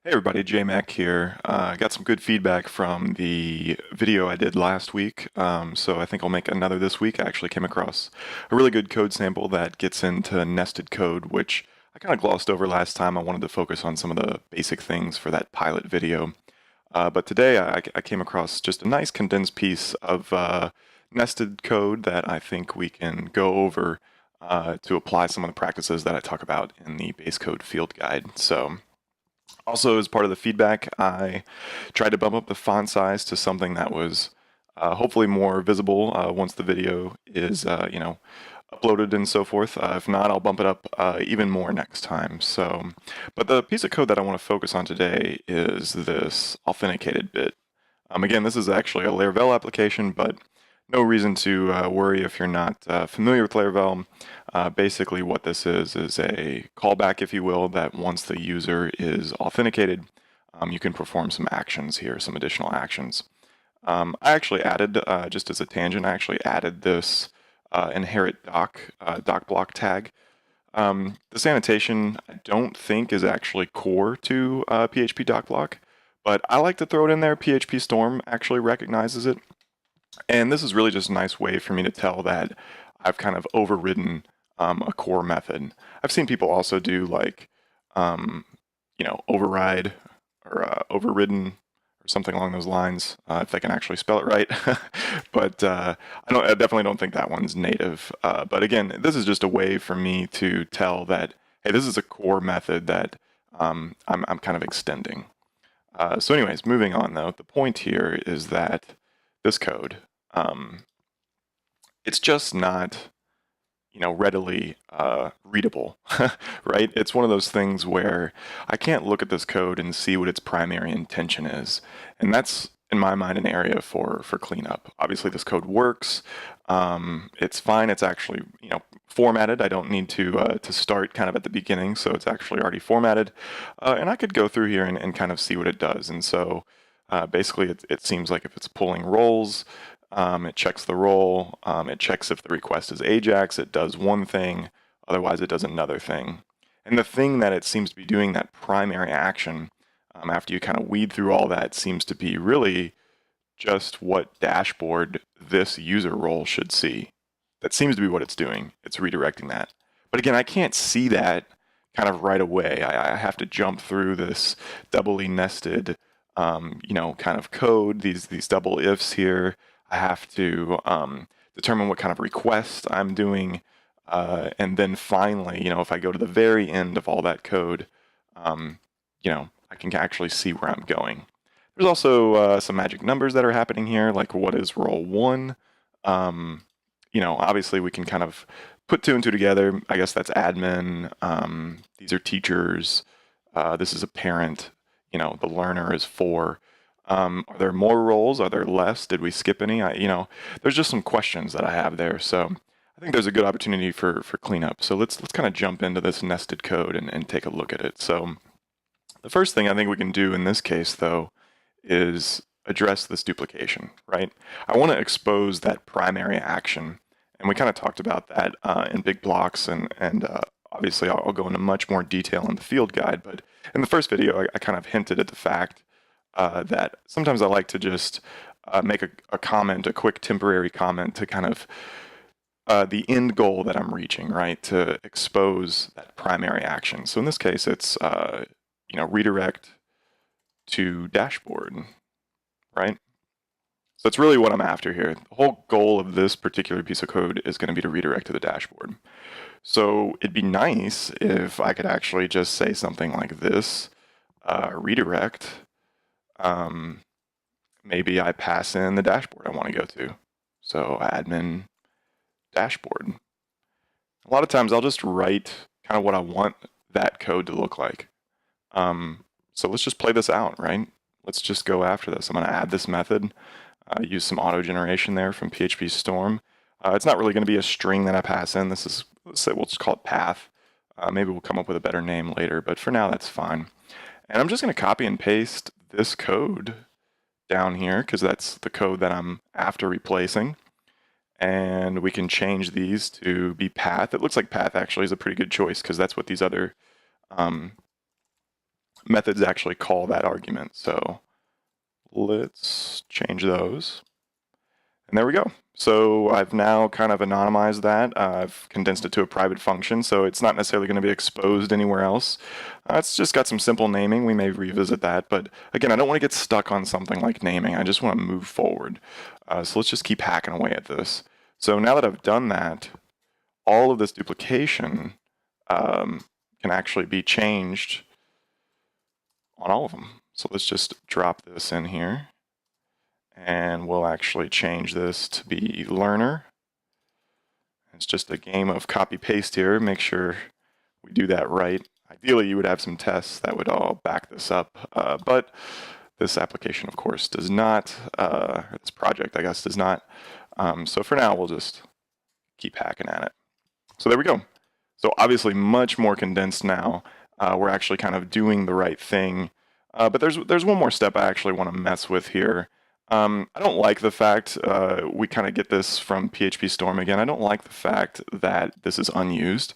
Hey everybody, JMac here. Got some good feedback from the video I did last week, so I think I'll make another this week. I actually came across a really good code sample that gets into nested code, which I kind of glossed over last time. I wanted to focus on some of the basic things for that pilot video. But today I came across just a nice condensed piece of nested code that I think we can go over to apply some of the practices that I talk about in the BaseCode Field guide. So. Also, as part of the feedback, I tried to bump up the font size to something that was hopefully more visible once the video is, uploaded and so forth. If not, I'll bump it up even more next time. But the piece of code that I want to focus on today is this authenticated bit. Again, this is actually a Laravel application, but no reason to worry if you're not familiar with Laravel. Basically what this is a callback, if you will, that once the user is authenticated, you can perform some actions here, some additional actions. I actually added, just as a tangent, I actually added this inherit doc block tag. This annotation I don't think is actually core to PHP doc block, but I like to throw it in there. PHP Storm actually recognizes it. And this is really just a nice way for me to tell that I've kind of overridden a core method. I've seen people also do like, override or overridden or something along those lines, if they can actually spell it right. But I definitely don't think that one's native. But again, this is just a way for me to tell that, hey, this is a core method that I'm kind of extending. So anyways, moving on though, the point here is that this code, it's just not, readily readable, right? It's one of those things where I can't look at this code and see what its primary intention is. And that's, in my mind, an area for cleanup. Obviously, this code works. It's fine. It's actually, formatted. I don't need to start kind of at the beginning, so it's actually already formatted. And I could go through here and kind of see what it does. And so basically, it seems like if it's pulling roles, it checks the role, it checks if the request is AJAX, it does one thing, otherwise it does another thing. And the thing that it seems to be doing, that primary action, after you kind of weed through all that, seems to be really just what dashboard this user role should see. That seems to be what it's doing. It's redirecting that. But again, I can't see that kind of right away. I have to jump through this doubly nested, kind of code, these double ifs here. I have to determine what kind of request I'm doing. And then finally, if I go to the very end of all that code, I can actually see where I'm going. There's also some magic numbers that are happening here, like what is role 1? Obviously we can kind of put 2 and 2 together. I guess that's admin. These are teachers. This is a parent. The learner is 4. Are there more roles? Are there less? Did we skip any? There's just some questions that I have there. So I think there's a good opportunity for cleanup. So let's kind of jump into this nested code and take a look at it. So the first thing I think we can do in this case, though, is address this duplication, right? I want to expose that primary action. And we kind of talked about that in big blocks, and obviously I'll go into much more detail in the field guide. But in the first video, I kind of hinted at the fact that sometimes I like to just make a comment, a quick temporary comment to kind of the end goal that I'm reaching, right? To expose that primary action. So in this case, it's, redirect to dashboard, right? So that's really what I'm after here. The whole goal of this particular piece of code is going to be to redirect to the dashboard. So it'd be nice if I could actually just say something like this, redirect. Maybe I pass in the dashboard I want to go to. So admin dashboard. A lot of times I'll just write kind of what I want that code to look like. So let's just play this out, right? Let's just go after this. I'm going to add this method, use some auto generation there from PHP Storm. It's not really going to be a string that I pass in. This is, we'll just call it path. Maybe we'll come up with a better name later, but for now that's fine. And I'm just going to copy and paste this code down here because that's the code that I'm after replacing. And we can change these to be path. It looks like path actually is a pretty good choice because that's what these other methods actually call that argument. So let's change those. And there we go. So I've now kind of anonymized that. I've condensed it to a private function, so it's not necessarily going to be exposed anywhere else. It's just got some simple naming. We may revisit that, but again, I don't want to get stuck on something like naming. I just want to move forward. So let's just keep hacking away at this. So now that I've done that, all of this duplication can actually be changed on all of them. So let's just drop this in here. And we'll actually change this to be learner. It's just a game of copy paste here. Make sure we do that right. Ideally, you would have some tests that would all back this up, but this application, of course, does not, or this project, I guess, does not. So for now, we'll just keep hacking at it. So there we go. So obviously much more condensed now. We're actually kind of doing the right thing. But there's one more step I actually want to mess with here. I don't like the fact, we kind of get this from PHP Storm again, I don't like the fact that this is unused.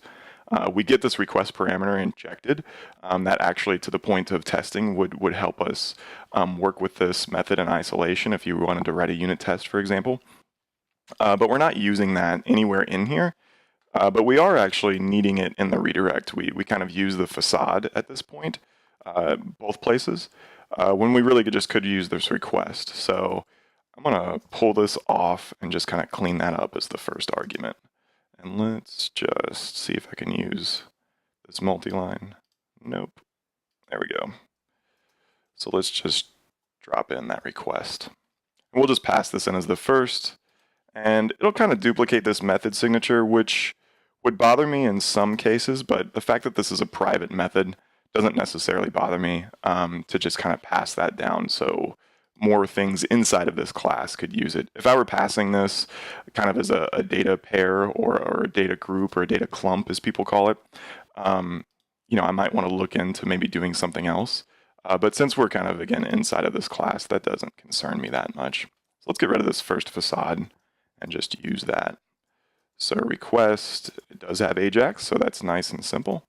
We get this request parameter injected that actually, to the point of testing, would help us work with this method in isolation if you wanted to write a unit test, for example. But we're not using that anywhere in here. But we are actually needing it in the redirect. We kind of use the facade at this point, both places. When we really just could use this request. So I'm going to pull this off and just kind of clean that up as the first argument. And let's just see if I can use this multi-line. Nope. There we go. So let's just drop in that request. And we'll just pass this in as the first. And it'll kind of duplicate this method signature, which would bother me in some cases, but the fact that this is a private method doesn't necessarily bother me to just kind of pass that down so more things inside of this class could use it. If I were passing this kind of as a data pair or a data group or a data clump, as people call it, you know, I might want to look into maybe doing something else. But since we're kind of, again, inside of this class, that doesn't concern me that much. So let's get rid of this first facade and just use that. So request, it does have Ajax, so that's nice and simple.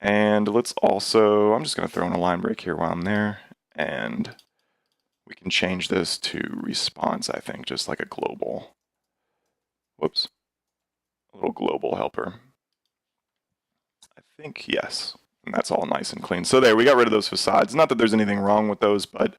And let's also, I'm just going to throw in a line break here while I'm there, and we can change this to response, I think, just like a global, whoops, a little global helper. I think, yes, and that's all nice and clean. So there, we got rid of those facades. Not that there's anything wrong with those, but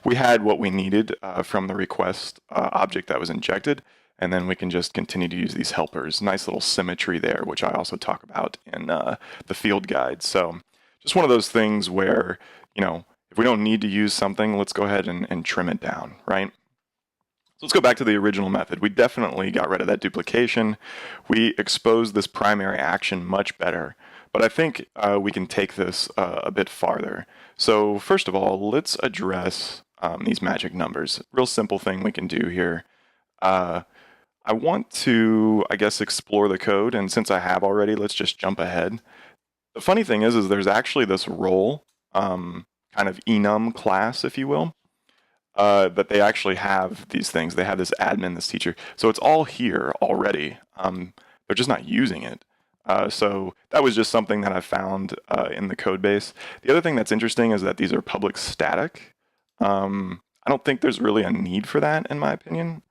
we had what we needed from the request object that was injected. And then we can just continue to use these helpers. Nice little symmetry there, which I also talk about in the field guide. So just one of those things where, you know, if we don't need to use something, let's go ahead and trim it down, right? So let's go back to the original method. We definitely got rid of that duplication. We exposed this primary action much better. But I think we can take this a bit farther. So first of all, let's address these magic numbers. Real simple thing we can do here. I want to, I guess, explore the code, and since I have already, let's just jump ahead. The funny thing is there's actually this role, kind of enum class, if you will, that they actually have these things. They have this admin, this teacher. So it's all here already. They're just not using it. So that was just something that I found in the code base. The other thing that's interesting is that these are public static. I don't think there's really a need for that, in my opinion.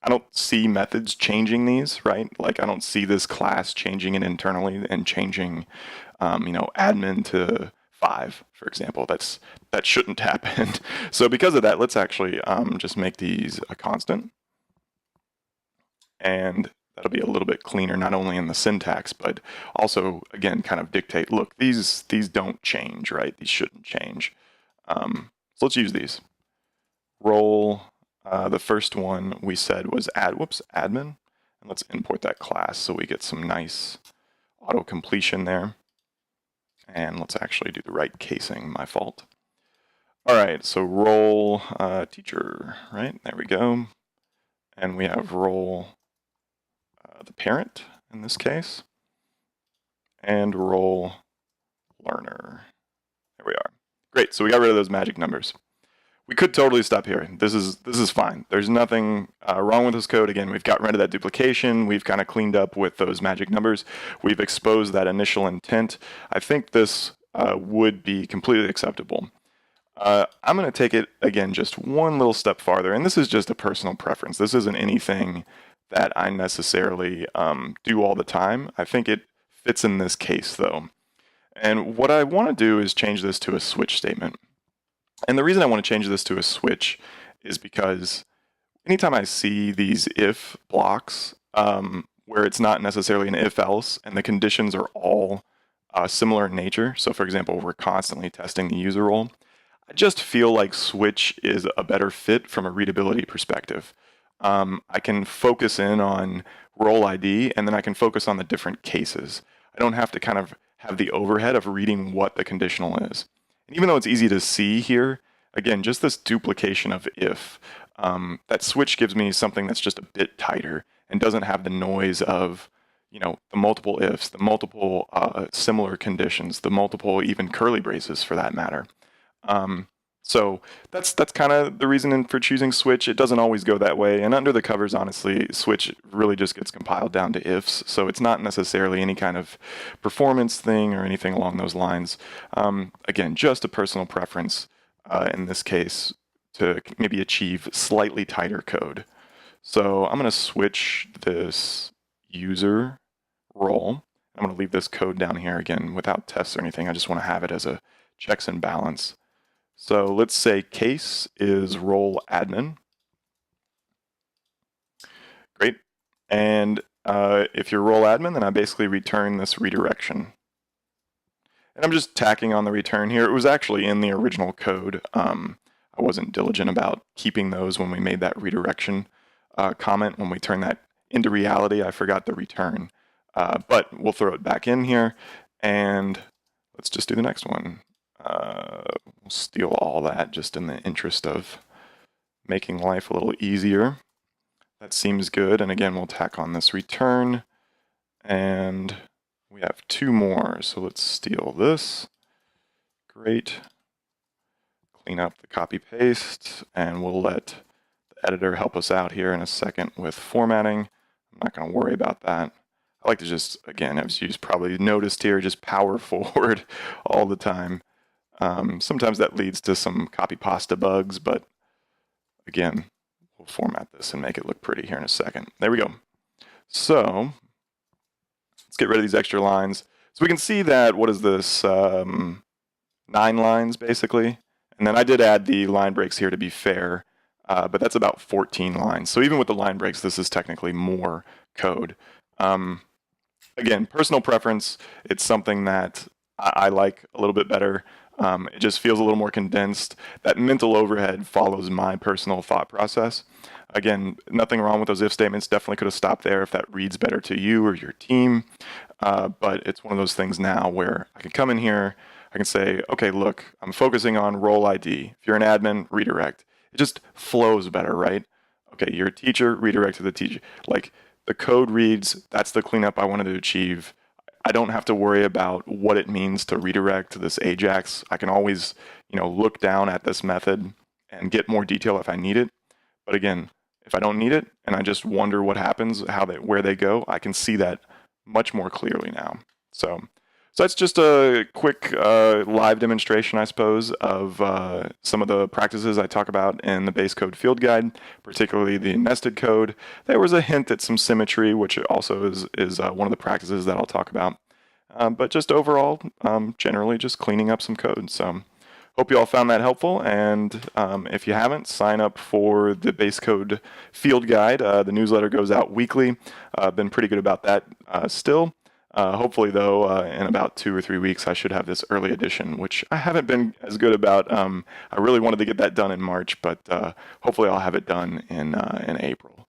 I don't see methods changing these, right? Like I don't see this class changing it internally and changing, you know, admin to 5, for example. That shouldn't happen. So because of that, let's actually just make these a constant. And that'll be a little bit cleaner, not only in the syntax, but also, again, kind of dictate, look, these don't change, right? These shouldn't change. So let's use these. Role. The first one we said was admin, and let's import that class so we get some nice auto completion there. And let's actually do the right casing, my fault. All right, so role teacher, right? There we go. And we have role the parent in this case, and role learner. There we are. Great, so we got rid of those magic numbers. We could totally stop here. This is fine. There's nothing wrong with this code. Again, we've gotten rid of that duplication. We've kind of cleaned up with those magic numbers. We've exposed that initial intent. I think this would be completely acceptable. I'm going to take it, again, just one little step farther, and this is just a personal preference. This isn't anything that I necessarily do all the time. I think it fits in this case, though. And what I want to do is change this to a switch statement. And the reason I want to change this to a switch is because anytime I see these if blocks, where it's not necessarily an if-else, and the conditions are all similar in nature, so for example, we're constantly testing the user role, I just feel like switch is a better fit from a readability perspective. I can focus in on role ID, and then I can focus on the different cases. I don't have to kind of have the overhead of reading what the conditional is. And even though it's easy to see here, again, just this duplication of if, that switch gives me something that's just a bit tighter and doesn't have the noise of, the multiple ifs, the multiple similar conditions, the multiple even curly braces for that matter. So that's kind of the reason for choosing switch. It doesn't always go that way, and under the covers, honestly, switch really just gets compiled down to ifs, so it's not necessarily any kind of performance thing or anything along those lines. Again, just a personal preference in this case to maybe achieve slightly tighter code. So I'm going to switch this user role. I'm going to leave this code down here again without tests or anything. I just want to have it as a checks and balance. So let's say case is role admin. Great. And if you're role admin, then I basically return this redirection. And I'm just tacking on the return here. It was actually in the original code. I wasn't diligent about keeping those when we made that redirection comment. When we turned that into reality, I forgot the return. But we'll throw it back in here, and let's just do the next one. We'll steal all that just in the interest of making life a little easier. That seems good, and again, we'll tack on this return, and we have two more, so let's steal this. Great. Clean up the copy-paste, and we'll let the editor help us out here in a second with formatting. I'm not going to worry about that. I like to just, again, as you've probably noticed here, just power forward all the time. Sometimes that leads to some copy pasta bugs, but again, we'll format this and make it look pretty here in a second. There we go. So let's get rid of these extra lines. So we can see that, what is this, 9 lines basically. And then I did add the line breaks here to be fair, but that's about 14 lines. So even with the line breaks, this is technically more code. Again, personal preference, it's something that I like a little bit better. It just feels a little more condensed. That mental overhead follows my personal thought process. Again, nothing wrong with those if statements. Definitely could have stopped there if that reads better to you or your team. But it's one of those things now where I can come in here, I can say, okay, look, I'm focusing on role ID. If you're an admin, redirect. It just flows better, right? Okay, you're a teacher, redirect to the teacher. Like, the code reads, that's the cleanup I wanted to achieve. I don't have to worry about what it means to redirect to this Ajax. I can always, look down at this method and get more detail if I need it. But again, if I don't need it and I just wonder what happens, where they go, I can see that much more clearly now. So that's just a quick live demonstration, I suppose, of some of the practices I talk about in the BaseCode Field Guide, particularly the nested code. There was a hint at some symmetry, which also is one of the practices that I'll talk about. But just overall, generally just cleaning up some code. So hope you all found that helpful, and if you haven't, sign up for the BaseCode Field Guide. The newsletter goes out weekly. I've been pretty good about that still. Hopefully, though, in about 2 or 3 weeks, I should have this early edition, which I haven't been as good about. I really wanted to get that done in March, but hopefully I'll have it done in April.